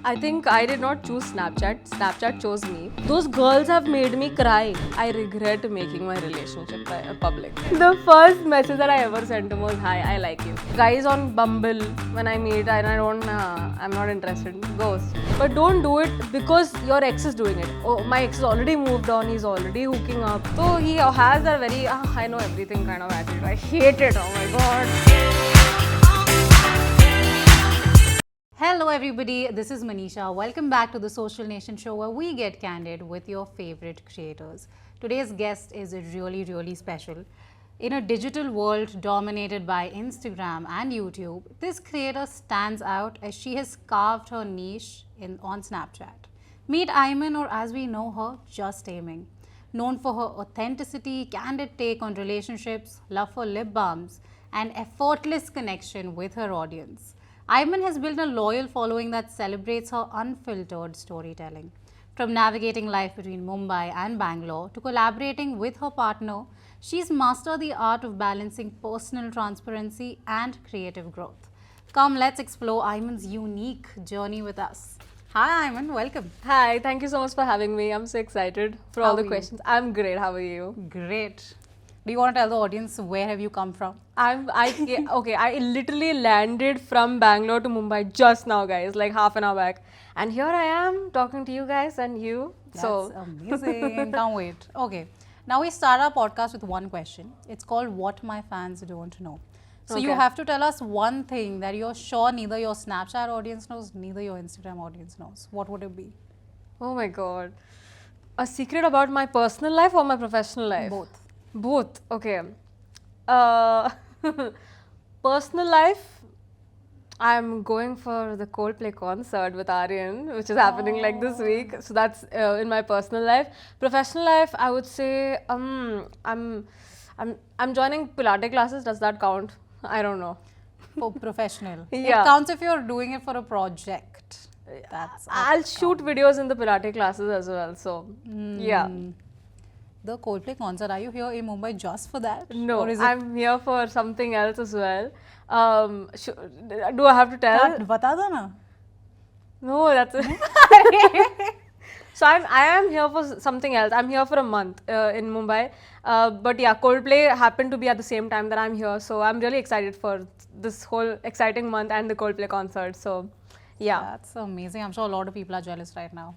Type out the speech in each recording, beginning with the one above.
I think I did not choose Snapchat. Snapchat chose me. Those girls have made me cry. I regret making my relationship public. The first message that I ever sent him was, "Hi, I like you." Guys on Bumble, when I meet and I don't, I'm not interested. Ghost. But don't do it because your ex is doing it. Oh, my ex has already moved on. He's already hooking up. So he has a very, I know everything kind of attitude. I hate it. Oh my god. Hello, everybody. This is Manisha. Welcome back to the Social Nation show where we get candid with your favorite creators. Today's guest is really special. In a digital world dominated by Instagram and YouTube, this creator stands out as she has carved her niche on Snapchat. Meet Ayman, or as we know her, Just Aiming. Known for her authenticity, candid take on relationships, love for lip balms, and effortless connection with her audience. Ayman has built a loyal following that celebrates her unfiltered storytelling. From navigating life between Mumbai and Bangalore to collaborating with her partner, she's mastered the art of balancing personal transparency and creative growth. Come, let's explore Ayman's unique journey with us. Hi, Ayman. Welcome. Hi, thank you so much for having me. I'm so excited for all the questions. I'm great. How are you? Great. Do you want to tell the audience where have you come from? I literally landed from Bangalore to Mumbai just now, guys, like half an hour back. And here I am talking to you guys and you. That's amazing. Can't wait. Okay. Now we start our podcast with one question. It's called What My Fans Don't Know. So you have to tell us one thing that you're sure neither your Snapchat audience knows, neither your Instagram audience knows. What would it be? Oh my god. A secret about my personal life or my professional life? Both. Okay. Personal life, I'm going for the Coldplay concert with Aryan, which is happening like this week. So that's in my personal life. Professional life, I would say I'm joining Pilates classes. Does that count? I don't know. For professional. Yeah. It counts if you're doing it for a project. I'll shoot videos in the Pilates classes as well. So yeah. The Coldplay concert, are you here in Mumbai just for that? No, I'm here for something else as well. Do I have to tell? Bata do na. No, that's it. So I am here for something else. I'm here for a month in Mumbai. But yeah, Coldplay happened to be at the same time that I'm here. So I'm really excited for this whole exciting month and the Coldplay concert. So yeah. That's amazing. I'm sure a lot of people are jealous right now.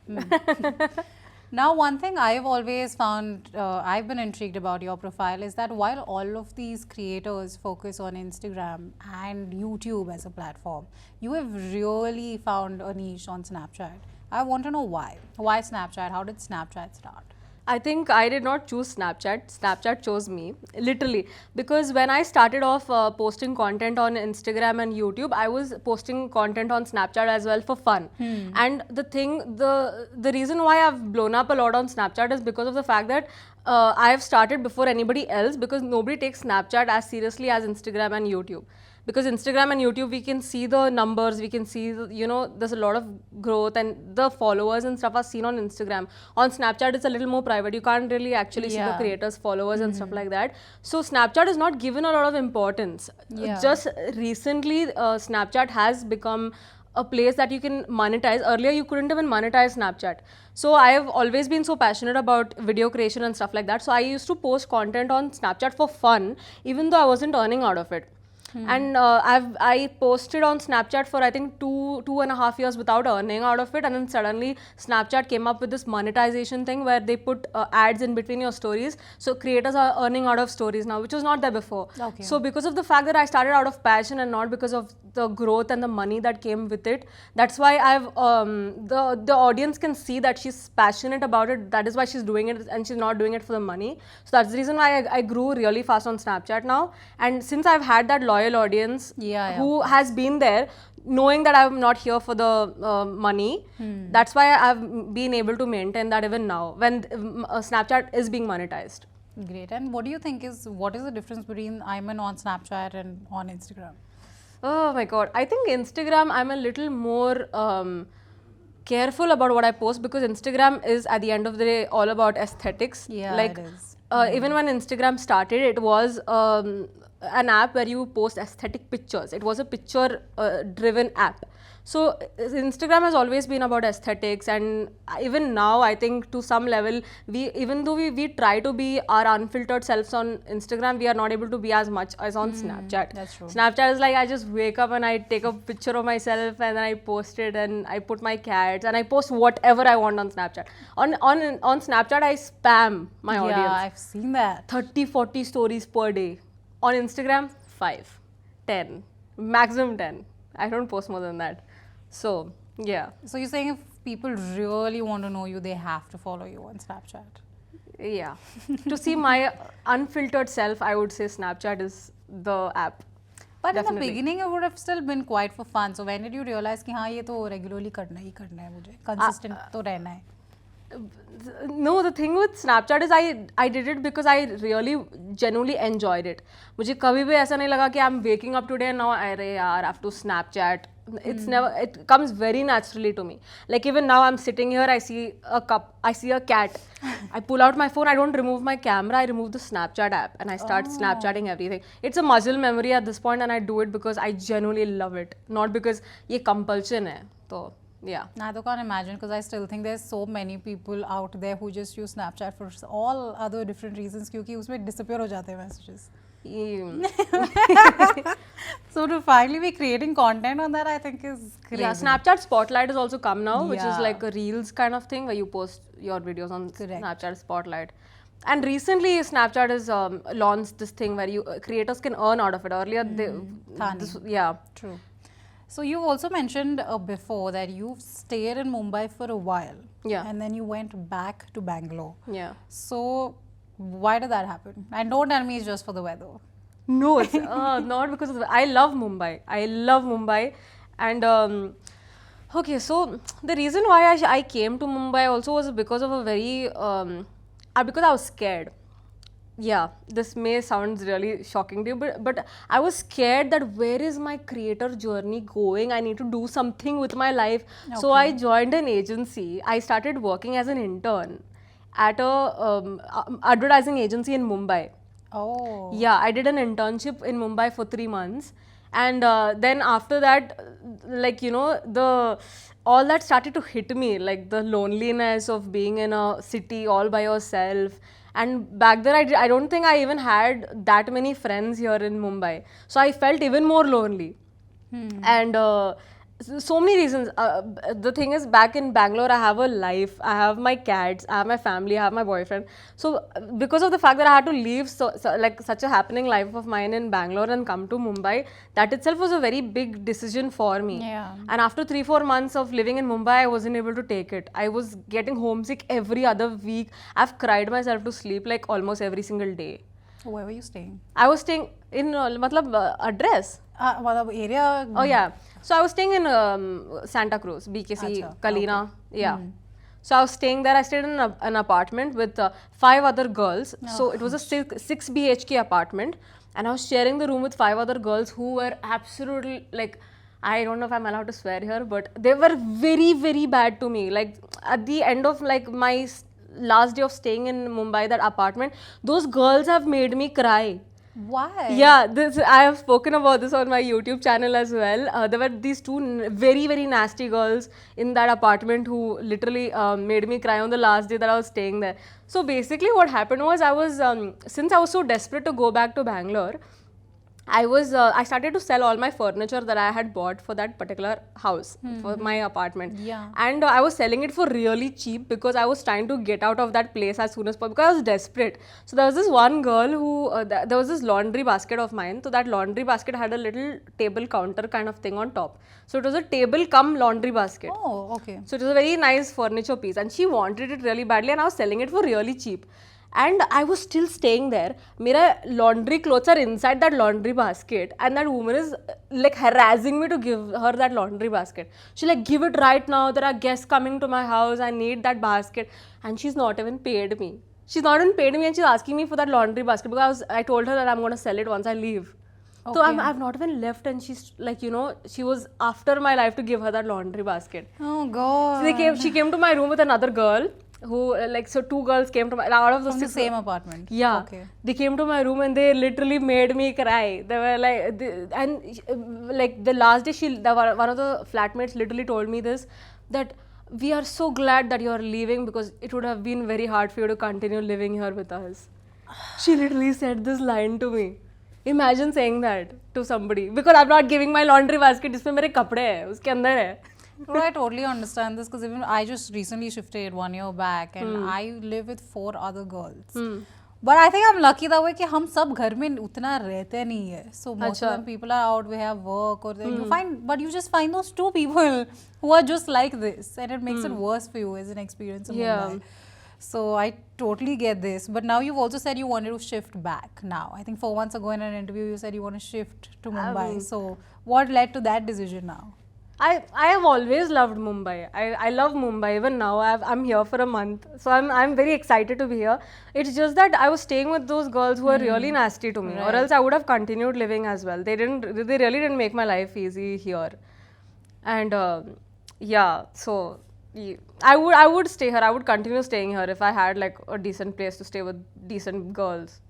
Now, one thing I've always found, I've been intrigued about your profile is that while all of these creators focus on Instagram and YouTube as a platform, you have really found a niche on Snapchat. I want to know why. Why Snapchat? How did Snapchat start? I think I did not choose Snapchat. Snapchat chose me, literally. Because when I started off posting content on Instagram and YouTube, I was posting content on Snapchat as well for fun. And the reason why I've blown up a lot on Snapchat is because of the fact that I have started before anybody else, because nobody takes Snapchat as seriously as Instagram and YouTube. Because Instagram and YouTube, we can see the numbers, we can see, there's a lot of growth and the followers and stuff are seen on Instagram. On Snapchat, it's a little more private. You can't really actually see the creators' followers and stuff like that. So Snapchat is not given a lot of importance. Just recently, Snapchat has become a place that you can monetize. Earlier, you couldn't even monetize Snapchat. So I have always been so passionate about video creation and stuff like that. So I used to post content on Snapchat for fun, even though I wasn't earning out of it. And I posted on Snapchat for I think two and a half years without earning out of it, and then suddenly Snapchat came up with this monetization thing where they put ads in between your stories, so creators are earning out of stories now, which was not there before. So because of the fact that I started out of passion and not because of the growth and the money that came with it, that's why I've the audience can see that she's passionate about it. That is why she's doing it, and she's not doing it for the money. So that's the reason why I grew really fast on Snapchat now. And since I've had that loyal audience who has been there, knowing that I'm not here for the money, that's why I've been able to maintain that even now when Snapchat is being monetized. Great. And what do you think what is the difference between Ayman on Snapchat and on Instagram? Oh my god, I think Instagram, I'm a little more careful about what I post, because Instagram is at the end of the day all about aesthetics. It is. Even when Instagram started, it was an app where you post aesthetic pictures. It was a picture driven app. So Instagram has always been about aesthetics, and even now I think to some level even though we try to be our unfiltered selves on Instagram, we are not able to be as much as on Snapchat. that's true. Snapchat is like I just wake up and I take a picture of myself and then I post it, and I put my cats and I post whatever I want on Snapchat. On Snapchat I spam my Yeah, audience. I've seen that. 30-40 stories per day. On Instagram 5, 10, maximum 10. I don't post more than that. So yeah, So you're saying if people really want to know you, they have to follow you on Snapchat. yeah. To see my unfiltered self, I would say Snapchat is the app. But in the Definitely. beginning, it would have still been quite for fun. So when did you realize कि हाँ ये तो regularly करना ही करना है मुझे, consistent तो रहना है. No, the thing with Snapchat is I did it because I really genuinely enjoyed it. मुझे कभी भी ऐसा नहीं लगा कि I'm waking up today and now अरे यार I have to Snapchat. It's never, it comes very naturally to me. Like even now I'm sitting here, I see a cup, I see a cat. I pull out my phone, I don't remove my camera, I remove the Snapchat app and I start Snapchatting everything. It's a muscle memory at this point and I do it because I genuinely love it, not because ये compulsion है. So yeah. I तो can't imagine because I still think there's so many people out there who just use Snapchat for all other different reasons क्योंकि उसमें disappear हो जाते हैं messages. So to finally be creating content on that, I think is crazy. Yeah, Snapchat Spotlight has also come now, which is Yeah. like a Reels kind of thing where you post your videos on Correct. Snapchat Spotlight. And recently, Snapchat has launched this thing where you creators can earn out of it. Earlier, Thani. yeah, True. So you've also mentioned before that you've stayed in Mumbai for a while. Yeah. And then you went back to Bangalore. yeah. So why did that happen? And don't tell me it's just for the weather. No, it's not because of I love Mumbai. I love Mumbai, and okay. So the reason why I came to Mumbai also was because of a very because I was scared. Yeah, this may sound really shocking to you, but I was scared that where is my creator journey going? I need to do something with my life. So I joined an agency. I started working as an intern at a advertising agency in Mumbai. Oh. Yeah, I did an internship in Mumbai for 3 months, and then after that, like you know, all that started to hit me, like the loneliness of being in a city all by yourself. And back there, I don't think I even had that many friends here in Mumbai, so I felt even more lonely. And so many reasons. The thing is, back in Bangalore, I have a life. I have my cats. I have my family. I have my boyfriend. So because of the fact that I had to leave like such a happening life of mine in Bangalore and come to Mumbai, that itself was a very big decision for me. Yeah. And after 3-4 months of living in Mumbai, I wasn't able to take it. I was getting homesick every other week. I've cried myself to sleep like almost every single day. Where were you staying? I was staying in address. मतलब area. Oh yeah. So I was staying in Santa Cruz, BKC, Acha, Kalina. Yeah. So I was staying there. I stayed in an apartment with 5 other girls. So it was a 6 BHK apartment, and I was sharing the room with 5 other girls who were absolutely like, I don't know if I'm allowed to swear here, but they were very, very bad to me. Like at the end of like my last day of staying in Mumbai, that apartment, those girls have made me cry. Why? Yeah, I have spoken about this on my YouTube channel as well. There were these two very, very nasty girls in that apartment who literally made me cry on the last day that I was staying there. So basically what happened was since I was so desperate to go back to Bangalore, I started to sell all my furniture that I had bought for that particular house, for my apartment. Yeah. And I was selling it for really cheap because I was trying to get out of that place as soon as possible because I was desperate. So there was this one girl who, there was this laundry basket of mine. So that laundry basket had a little table counter kind of thing on top. So it was a table cum laundry basket. Oh, okay. So it was a very nice furniture piece and she wanted it really badly and I was selling it for really cheap. And I was still staying there. Mera laundry clothes are inside that laundry basket and that woman is like harassing me to give her that laundry basket. She's like, give it right now. There are guests coming to my house. I need that basket. And she's not even paid me. She's not even paid me and she's asking me for that laundry basket because I told her that I'm going to sell it once I leave. So I've not even left and she's like, you know, she was after my life to give her that laundry basket. Oh God. So she came to my room with another girl who like so two girls came to my out of the From the six, same apartment. yeah, Okay. they came to my room and they literally made me cry. They were like, like the last day, one of the flatmates literally told me this, that we are so glad that you are leaving because it would have been very hard for you to continue living here with us. She literally said this line to me. Imagine saying that to somebody because I'm not giving my laundry basket जिसमें मेरे कपड़े हैं उसके अंदर है. Well, I totally understand this because even I just recently shifted 1 year back and I live with 4 other girls. But I think I'm lucky that way कि हम सब घर में उतना रहते नहीं है. So most of them people are out, we have work or you find, but you just find those 2 people who are just like this and it makes it worse for you as an experience in Yeah. Mumbai. So I totally get this. But now you've also said you wanted to shift back now. I think 4 months ago in an interview you said you want to shift to Mumbai. So what led to that decision now? I have always loved Mumbai. I love Mumbai even now. I'm here for a month, so I'm very excited to be here. It's just that I was staying with those girls who were really nasty to me, or else I would have continued living as well. They really didn't make my life easy here, and yeah. So I would stay here. I would continue staying here if I had like a decent place to stay with decent girls.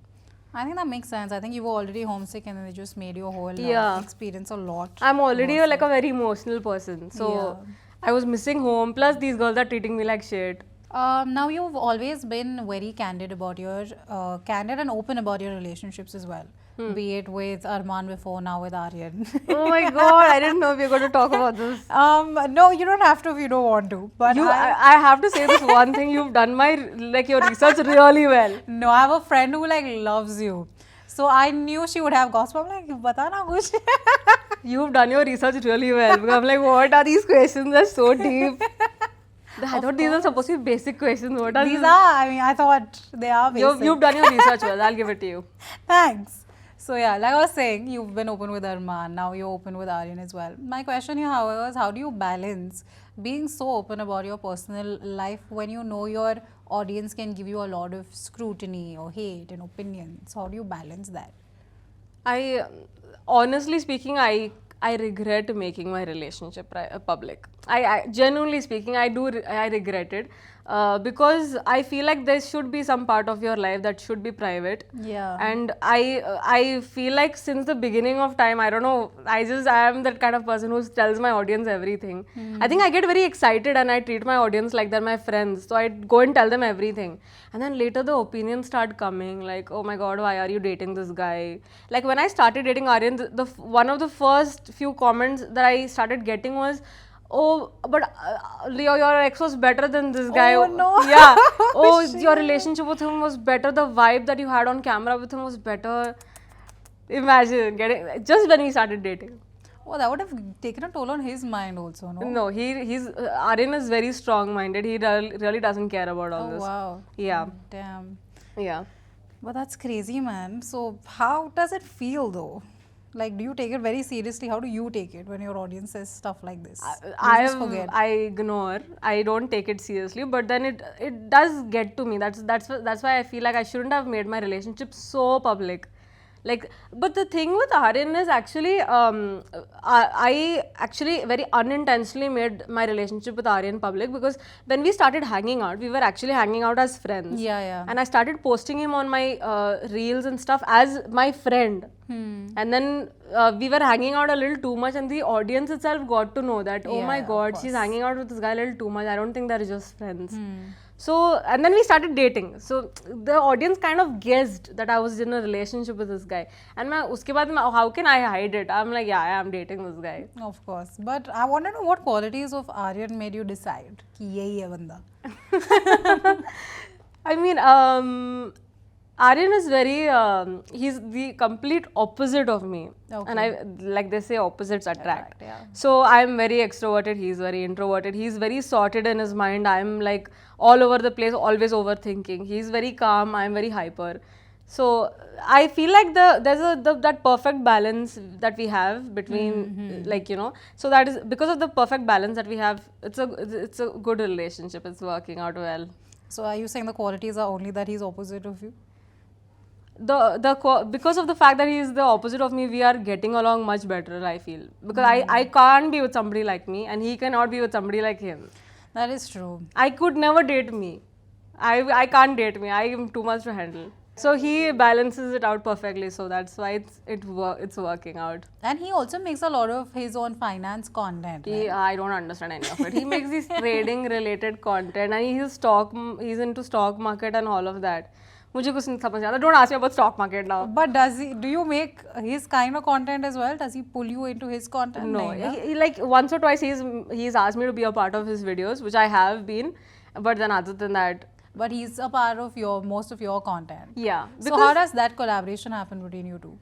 I think that makes sense. I think you were already homesick and then they just made your whole Yeah. experience a lot. I'm already like a very emotional person, so I was missing home. Plus, these girls are treating me like shit. Now you've always been very candid about your candid and open about your relationships as well. Be it with Arman before, now with Aryan. Oh my god, I didn't know we were going to talk about this. No, you don't have to if you don't want to. But I have to say this one thing, you've done like your research really well. No, I have a friend who like loves you. So I knew she would have gossip. I'm like, bata na kuch. You've done your research really well. Because I'm like, what are these questions? They're so deep. I thought these are supposed to be basic questions. What are These are, I mean, I thought they are basic. You've done your research well. I'll give it to you. Thanks. So yeah, like I was saying, you've been open with Arman, now you're open with Aryan as well. My question here, however, is how do you balance being so open about your personal life when you know your audience can give you a lot of scrutiny or hate and opinions? How do you balance that? Honestly speaking, I regret making my relationship public. I genuinely speaking, I regret it because I feel like there should be some part of your life that should be private. Yeah. And I feel like since the beginning of time, I don't know, I am that kind of person who tells my audience everything. I think I get very excited and I treat my audience like they're my friends. So I go and tell them everything. And then later the opinions start coming like, oh my god, why are you dating this guy? Like when I started dating Aryan, one of the first few comments that I started getting was, oh, but your ex was better than this guy. Oh no. Yeah. Oh, your relationship with him was better. The vibe that you had on camera with him was better. Imagine getting just when we started dating. Oh, that would have taken a toll on his mind also, no? No, he's Aryan is very strong-minded. He really doesn't care about all this. Oh wow. Yeah. Damn. Yeah. But that's crazy, man. So how does it feel though? Like, do you take it very seriously? How do you take it when your audience says stuff like this? I ignore. I don't take it seriously, but then it does get to me. That's why I feel like I shouldn't have made my relationship so public. Like, but the thing with Aryan is actually, I actually very unintentionally made my relationship with Aryan public because when we started hanging out, we were actually hanging out as friends. Yeah, yeah. And I started posting him on my reels and stuff as my friend. And then we were hanging out a little too much, and the audience itself got to know that, oh my god, she's hanging out with this guy a little too much. I don't think they're just friends. So, and then we started dating. So, the audience kind of guessed that I was in a relationship with this guy. And uske baad, how can I hide it? I'm like, yeah, I am dating this guy. Of course. But I want to know what qualities of Aryan made you decide कि यही है बंदा. I mean, Aryan is very, he's the complete opposite of me. Okay. And like they say, opposites attract. Yeah. So I'm very extroverted, he's very introverted. He's very sorted in his mind. I'm like all over the place, always overthinking. He's very calm, I'm very hyper. So I feel like there's that perfect balance that we have between like, you know, so that is because of the perfect balance that we have, it's a good relationship. It's working out well. So are you saying the qualities are only that he's opposite of you? Because of the fact that he is the opposite of me, we are getting along much better, I feel. Because I can't be with somebody like me and he cannot be with somebody like him. That is true. I could never date me. I can't date me. I am too much to handle. So he balances it out perfectly. So that's why it's working out. And he also makes a lot of his own finance content. Right? I don't understand any of it. He makes this trading related content and he's into stock market and all of that. मुझे कुछ नहीं समझ आता. Don't ask me about stock market now. But do you make his kind of content as well? Does he pull you into his content? No, Nahin, na? he, like once or twice he's asked me to be a part of his videos, which I have been. But then other than that, But he's a part of most of your content. yeah. So how does that collaboration happen between you two?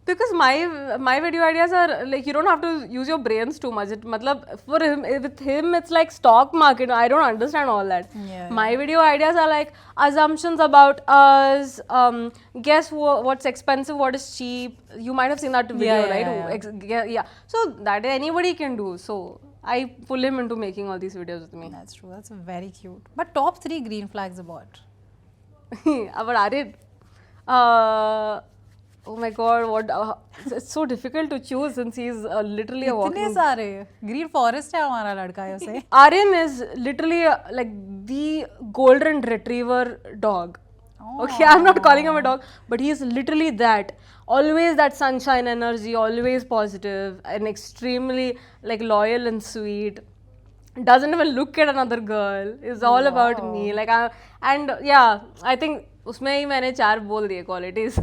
Because my video ideas are like you don't have to use your brains too much. Matlab, for him with him it's like stock market. I don't understand all that. Yeah, My video ideas are like assumptions about us. Guess what's expensive, what is cheap. You might have seen that video, Yeah, right? Yeah. So that anybody can do. So I pull him into making all these videos with me. That's true. That's very cute. But top 3 green flags about? But Arid, oh my god, what? It's so difficult to choose since he's literally a इतने walking. सारे green forest है हमारा लड़का है उसे. Aryan is literally like the golden retriever dog. Okay, I'm not calling him a dog, but he's literally that. Always that sunshine energy, always positive, and extremely like loyal and sweet. Doesn't even look at another girl. It's all about me. Like and yeah, I think उसमें ही मैंने 4 बोल दिए qualities.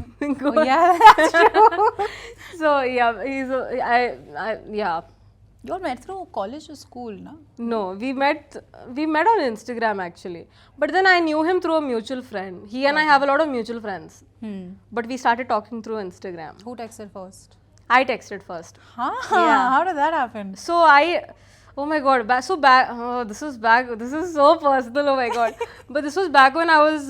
Yeah, that's true. So yeah, yeah. You all met through college or school, na? No, we met on Instagram actually. But then I knew him through a mutual friend. He and I have a lot of mutual friends. But we started talking through Instagram. Who texted first? I texted first. Huh? How did that happen? So oh my god, this is so personal, oh my god. But this was back when I was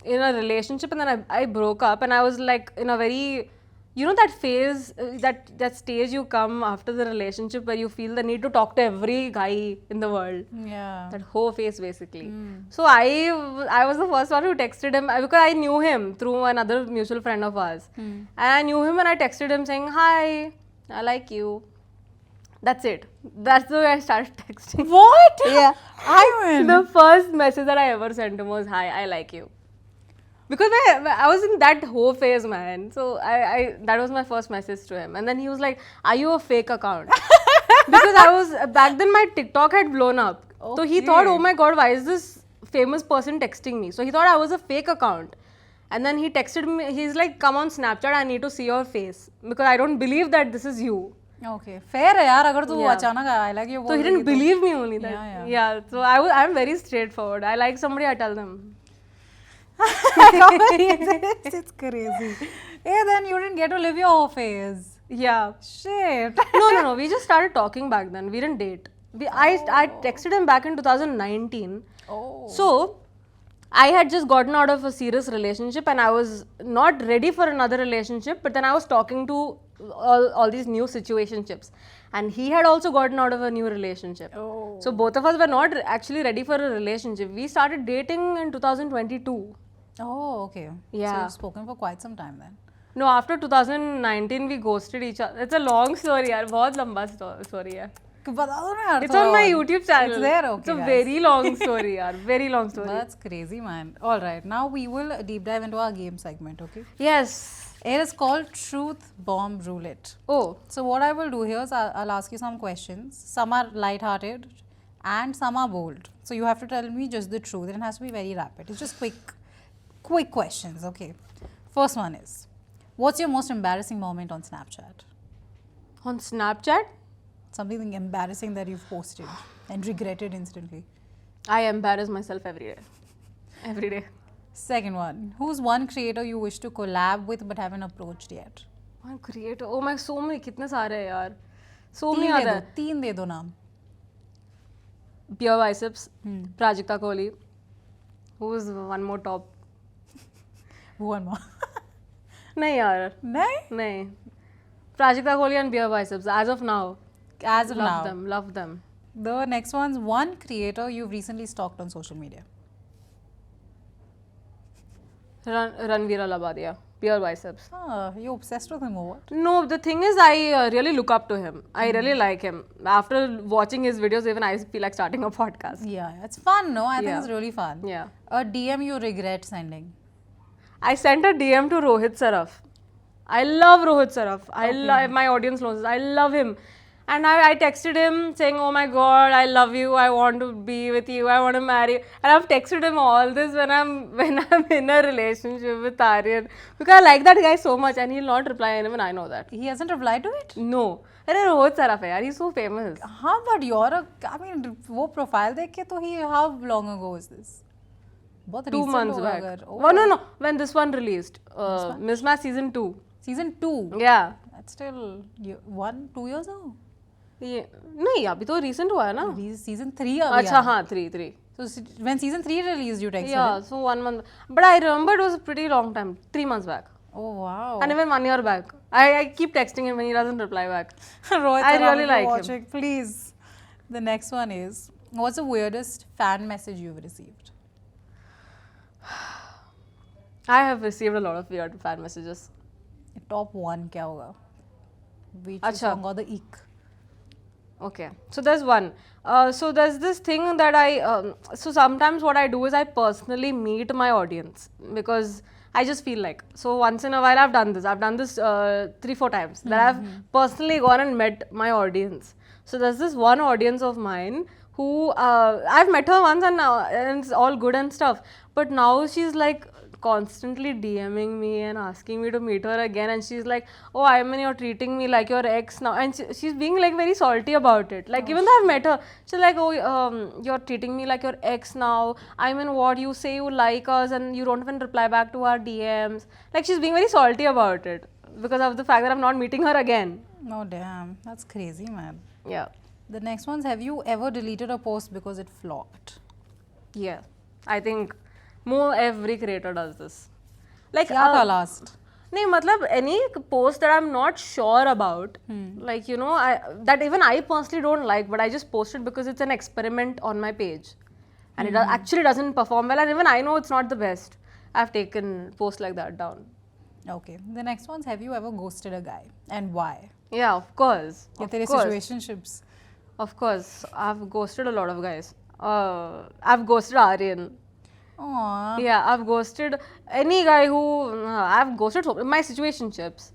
in a relationship and then I broke up and I was like in a very, you know that phase, that stage you come after the relationship where you feel the need to talk to every guy in the world. Yeah. That whole phase basically. So I was the first one who texted him because I knew him through another mutual friend of ours. And I knew him and I texted him saying, "Hi, I like you." That's it. That's the way I started texting. What? Yeah. I mean, The first message that I ever sent him was, "Hi, I like you." Because I was in that whole phase, man. So that was my first message to him. And then he was like, "Are you a fake account?" Because back then my TikTok had blown up. So he thought, "Oh my god, why is this famous person texting me?" So he thought I was a fake account. And then he texted me, he's like, "Come on Snapchat, I need to see your face. Because I don't believe that this is you." okay. Fair है यार अगर तू अचानक I like you So he didn't believe me only that. Yeah. Yeah. So I'm very straightforward. I like somebody, I tell them. It's crazy. Hey, then you didn't get to live your whole phase. Yeah. Shit. No. We just started talking back then. We didn't date. I texted him back in 2019. Oh. So I had just gotten out of a serious relationship and I was not ready for another relationship, but then I was talking to all these new situationships. And he had also gotten out of a new relationship. Oh. So both of us were not actually ready for a relationship. We started dating in 2022. Oh, okay. Yeah. So you've spoken for quite some time then. No, after 2019 we ghosted each other. It's a long story, yaar. बहुत लंबा story है. बता दो ना यार. It's on my YouTube channel. It's there, okay. It's a guys. very long story, yaar. Very long story. That's crazy, man. All right, now we will deep dive into our game segment, okay? Yes. It is called Truth Bomb Roulette. Oh. So what I will do here is I'll ask you some questions. Some are light-hearted and some are bold. So you have to tell me just the truth. It has to be very rapid. It's just quick questions, okay? First one is, what's your most embarrassing moment on Snapchat? On Snapchat, Something embarrassing that you've posted and regretted instantly. I embarrass myself every day. Every day. Second one, who's one creator you wish to collab with but haven't approached yet? One creator. Oh my, so many. कितने सारे हैं यार. So many other. तीन दे दो नाम. Pure Biceps, Prajakta Kohli. Who's one more top? One more. नहीं यार. नहीं. Prajakta Kohli and Pure Biceps. As of now. As of now. Love them. The next one's one creator you've recently stalked on social media. Ranveer Alabadia. pure biceps. You obsessed with him or what? No, the thing is, I really look up to him. I really like him. After watching his videos, even I feel like starting a podcast. Yeah, it's fun, no? I think Yeah. it's really fun. Yeah. A DM you regret sending. I sent a DM to Rohit Saraf. I love Rohit Saraf. I love my audience knows this. I love him. And I texted him saying, "Oh my God, I love you. I want to be with you. I want to marry." You." And I've texted him all this when I'm in a relationship with Aryan because I like that guy so much, and he'll not reply. And even I know that. He hasn't replied to it? No, अरे रोहित सराफ है यार. He's so famous. हाँ, but you're a, I mean, वो profile देख के तो he, how long ago is this? बहुत 2 recent months होगा back. अगर. Oh, Oh, no. When this one released, Mismatch season 2. Season 2. Yeah. That's still 2 years now. ये नहीं अभी तो recent हुआ है ना. Season 3 अभी अच्छा आया. हाँ 3. So when season 3 released, you texted Yeah, him? so 1 month. But I remember it was a pretty long time. 3 months back. Oh wow. And even 1 year back. I keep texting him when he doesn't reply back. Rohit, I Saraf, really if you're like him. watching, please. The next one is, what's the weirdest fan message you've received? I have received a lot of weird fan messages. Top 1 क्या होगा? Which अच्छा. song or the ick? Okay, so there's one. So there's this thing that so sometimes what I do is I personally meet my audience because I just feel like. So once in a while I've done this. I've done this 3-4 times that I've personally gone and met my audience. So there's this one audience of mine who I've met her once and it's all good and stuff. But now she's like constantly DMing me and asking me to meet her again, and she's like, "Oh, I mean, you're treating me like your ex now," and she's being like very salty about it. Like even though I've met her, she's like, "Oh, you're treating me like your ex now. I mean, what you say you like us and you don't even reply back to our DMs." Like she's being very salty about it because of the fact that I'm not meeting her again. Oh damn, that's crazy, man. Yeah, The next one's, have you ever deleted a post because it flopped? yeah. I think every creator does this. Like क्या था last? नहीं मतलब any post that I'm not sure about, like you know, that even I personally don't like, but I just post it because it's an experiment on my page, and it actually doesn't perform well, and even I know it's not the best. I've taken posts like that down. Okay. The next one's, have you ever ghosted a guy and why? Yeah, of course. ये Of तेरे course. situationships. Of course, I've ghosted a lot of guys. I've ghosted Aryan. Aww. Yeah, I've ghosted any guy who I've ghosted my situationships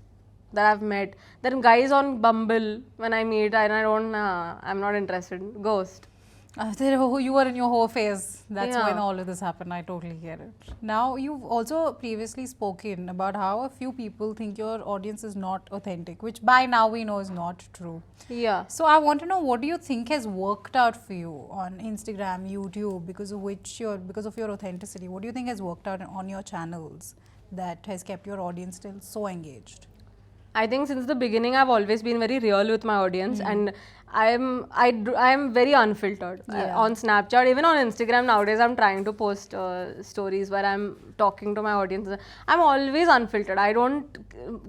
that I've met. Then guys on Bumble when I meet and I don't, I'm not interested. Ghost. You were in your whole phase. That's Yeah. when all of this happened. I totally get it. Now, you've also previously spoken about how a few people think your audience is not authentic, which by now we know is not true. Yeah. So I want to know, what do you think has worked out for you on Instagram, YouTube, because of your authenticity? What do you think has worked out on your channels that has kept your audience still so engaged? I think since the beginning I've always been very real with my audience, and I'm very unfiltered on Snapchat. Even on Instagram nowadays I'm trying to post stories where I'm talking to my audience. I'm always unfiltered. I don't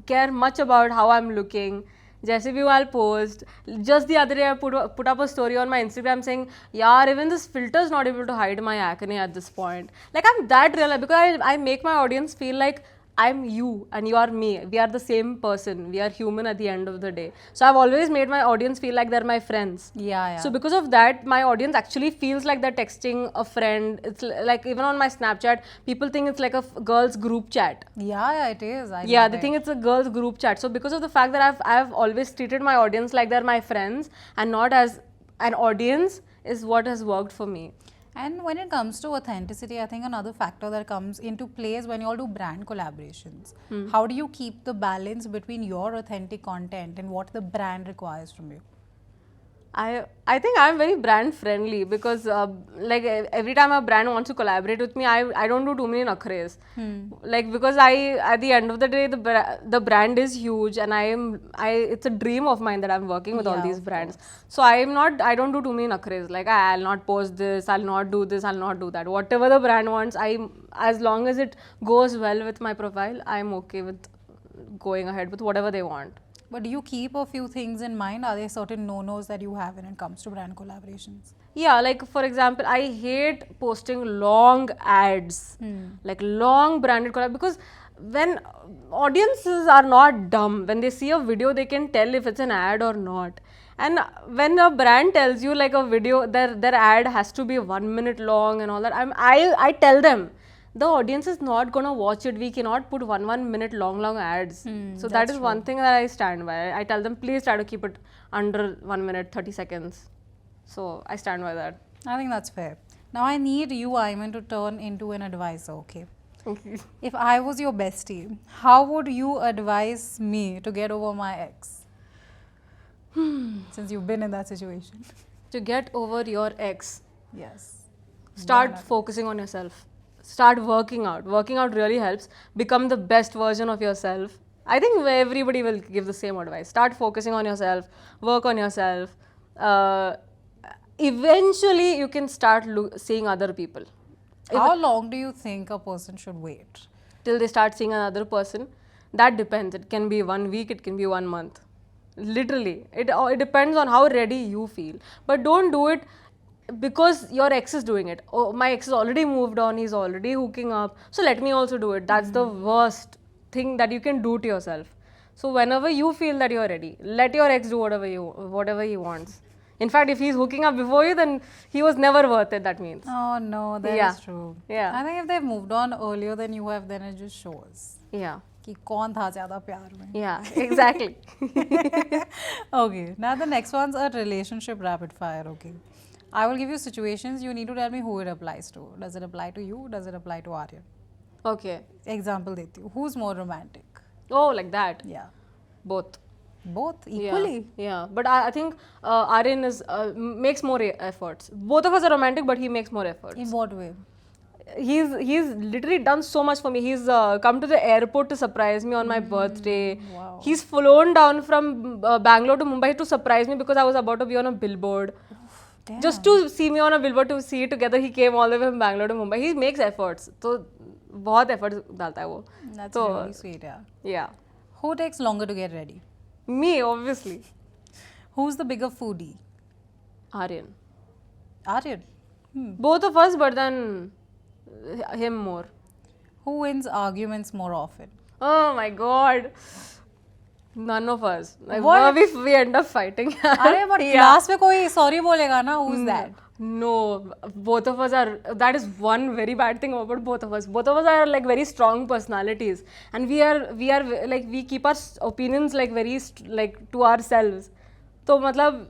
care much about how I'm looking. जैसे भी I'll post. Just the other day I put up a story on my Instagram saying, "यार, even this filter is not able to hide my acne at this point." Like I'm that real because I make my audience feel like I'm you and you are me. We are the same person. We are human at the end of the day. So I've always made my audience feel like they're my friends. Yeah. So because of that, my audience actually feels like they're texting a friend. It's like even on my Snapchat, people think it's like a girls group chat. Yeah, it is. Yeah, they think it's a girls group chat. So because of the fact that I've always treated my audience like they're my friends and not as an audience is what has worked for me. And when it comes to authenticity, I think another factor that comes into play is when you all do brand collaborations. How do you keep the balance between your authentic content and what the brand requires from you? I think I'm very brand friendly because like every time a brand wants to collaborate with me, I don't do too many nakhres. Like because at the end of the day the brand is huge and it's a dream of mine that I'm working with all these brands. So I don't do too many nakhres. Like I'll not post this, I'll not do this, I'll not do that. Whatever the brand wants, as long as it goes well with my profile, I'm okay with going ahead with whatever they want. But do you keep a few things in mind? Are there certain no-nos that you have when it comes to brand collaborations? Yeah, like for example, I hate posting long ads, like long branded collab because when audiences are not dumb, when they see a video, they can tell if it's an ad or not. And when a brand tells you like a video, their ad has to be 1 minute long and all that, I tell them the audience is not gonna watch it. We cannot put 1 minute long ads. So that is one thing that I stand by. I tell them please try to keep it under 1 minute 30 seconds. So I stand by that. I think that's fair. Now I need you, Ayman, to turn into an advisor, okay? Okay. If I was your bestie, how would you advise me to get over my ex? Since you've been in that situation. To get over your ex, Yes. start focusing on yourself. Start working out. Working out really helps. Become the best version of yourself. I think everybody will give the same advice. Start focusing on yourself. Work on yourself. Eventually, you can start seeing other people. How long do you think a person should wait? Till they start seeing another person, that depends. It can be 1 week, it can be 1 month. Literally, it depends on how ready you feel. But don't do it because your ex is doing it. Oh, my ex is already moved on, he's already hooking up, so let me also do it. That's the worst thing that you can do to yourself. So whenever you feel that you're ready, let your ex do whatever he wants. In fact, if he's hooking up before you, then he was never worth it, that means. Oh no, that is Yeah. true. Yeah. I think if they've moved on earlier than you have, then it just shows Yeah. कि कौन था ज़्यादा प्यार में. Yeah, exactly. Okay, now the next one's a relationship rapid fire, okay? I will give you situations, you need to tell me who it applies to. Does it apply to you? Does it apply to Aryan? Okay. Example देती हूँ. Who's more romantic? Oh, like that. Yeah. Both. Both Yeah. equally? Yeah. But I think Aryan makes more efforts. Both of us are romantic, but he makes more efforts. In what way? He's literally done so much for me. He's come to the airport to surprise me on my birthday. Wow. He's flown down from Bangalore to Mumbai to surprise me because I was about to be on a billboard. Damn. Just to see me on a billboard, to see it together, he came all the way from Bangalore to Mumbai. He makes efforts. So बहुत efforts डालता है वो. That's So, really sweet, yeah. yeah. Who takes longer to get ready? Me, obviously. Who's the bigger foodie? Aryan. Aryan. Both of us, but then him more. Who wins arguments more often? Oh my god. None of us. Like, What? we end up fighting. अरे but Yeah. class में कोई sorry बोलेगा ना? Who's that? No, both of us are. That is one very bad thing about both of us. Both of us are like very strong personalities, and we are like we keep our opinions like very like to ourselves. So, matlab,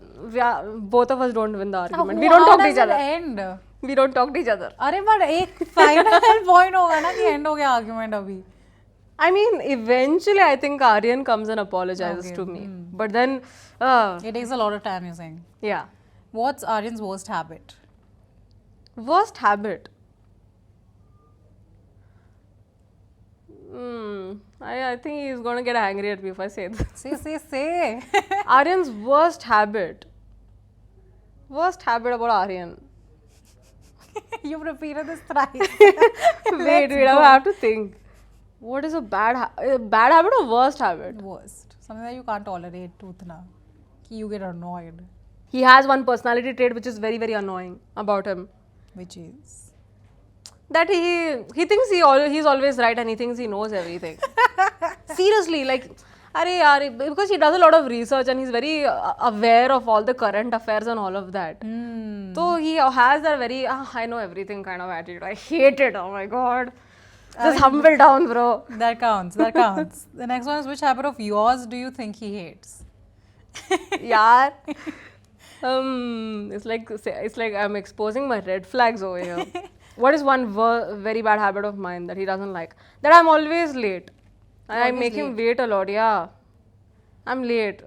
both of us don't win the argument. We don't How talk to does each it other. end? We don't talk to each other. अरे but एक final point होगा ना कि end हो गया argument अभी. I mean, eventually, I think Aryan comes and apologizes Okay, to me. But then, It takes a lot of time, you're saying. yeah. What's Aryan's worst habit? Worst habit. I think he's gonna get angry at me if I say this. Say. Aryan's worst habit. Worst habit about Aryan. You've repeated this thrice. wait, I have to think. What is a bad habit or worst habit? Worst. Something that you can't tolerate, truth na. Ki you get annoyed. He has one personality trait which is very, very annoying about him. Which is? That he thinks he's always right and he thinks he knows everything. Seriously, like, because he does a lot of research and he's very aware of all the current affairs and all of that. So he has that very, I know everything kind of attitude. I hate it. Oh my god. Just humble down, bro. That counts. That counts. The next one is, which habit of yours do you think he hates? Yaar. It's like I'm exposing my red flags over here. What is one very bad habit of mine that he doesn't like? That I'm always late. And I make him wait a lot. Yeah, I'm late.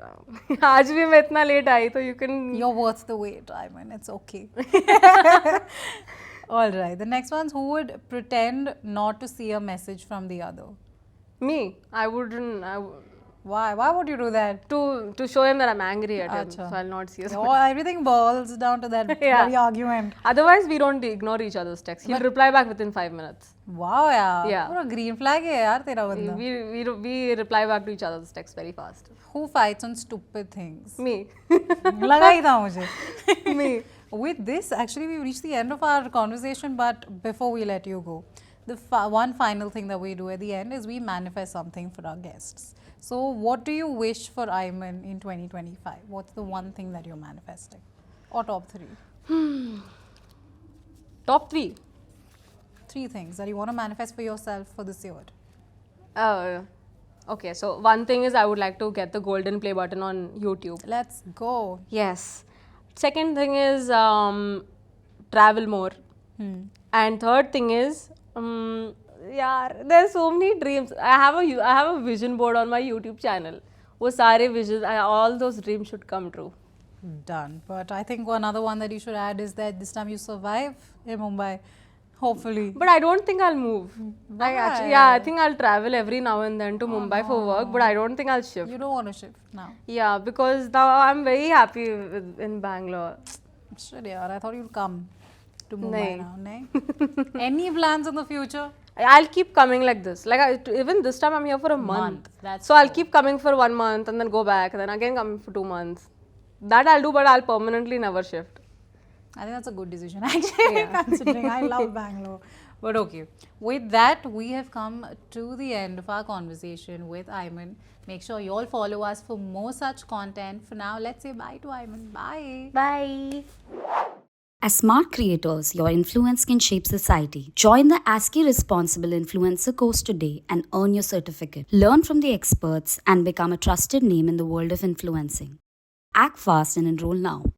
आज भी मैं इतना late आई तो you can. You're worth the wait, I mean, it's okay. All right. The next one's, who would pretend not to see a message from the other? Me, I wouldn't. Why? Why would you do that? To show him that I'm angry at him, Acha. so I'll not see his. Everything boils down to that very argument. Otherwise, we don't ignore each other's texts. He'll reply back within 5 minutes. Wow, yeah. Yeah. पूरा green flag है यार तेरा बंदा. We reply back to each other's texts very fast. Who fights on stupid things? Me. लगा ही था मुझे. Me. With this, actually, we've reached the end of our conversation, but before we let you go, the one final thing that we do at the end is we manifest something for our guests. So, what do you wish for Ayman in 2025? What's the one thing that you're manifesting? Or top three? Top 3. 3 things that you want to manifest for yourself for this year. Okay, so one thing is I would like to get the golden play button on YouTube. Let's go. Yes. Second thing is travel more. And third thing is, there's so many dreams. I have a vision board on my YouTube channel. वो सारे visions, all those dreams should come true. Done. But I think another one that you should add is that this time you survive in Mumbai. Hopefully. But I don't think I'll move. I think I'll travel every now and then to Mumbai for work, but I don't think I'll shift. You don't want to shift now. Yeah, because now I'm very happy in Bangalore. Shit, yaar. I thought you'd come to Mumbai Nahin. now. Nahin? Any plans in the future? I'll keep coming like this. Like even this time I'm here for a month. That's So I'll keep coming for 1 month and then go back and then again come for 2 months. That I'll do, but I'll permanently never shift. I think that's a good decision actually, considering I love Bangalore. But okay, with that, we have come to the end of our conversation with Ayman. Make sure you all follow us for more such content. For now, let's say bye to Ayman. Bye. Bye. As smart creators, your influence can shape society. Join the ASCII Responsible Influencer course today and earn your certificate. Learn from the experts and become a trusted name in the world of influencing. Act fast and enroll now.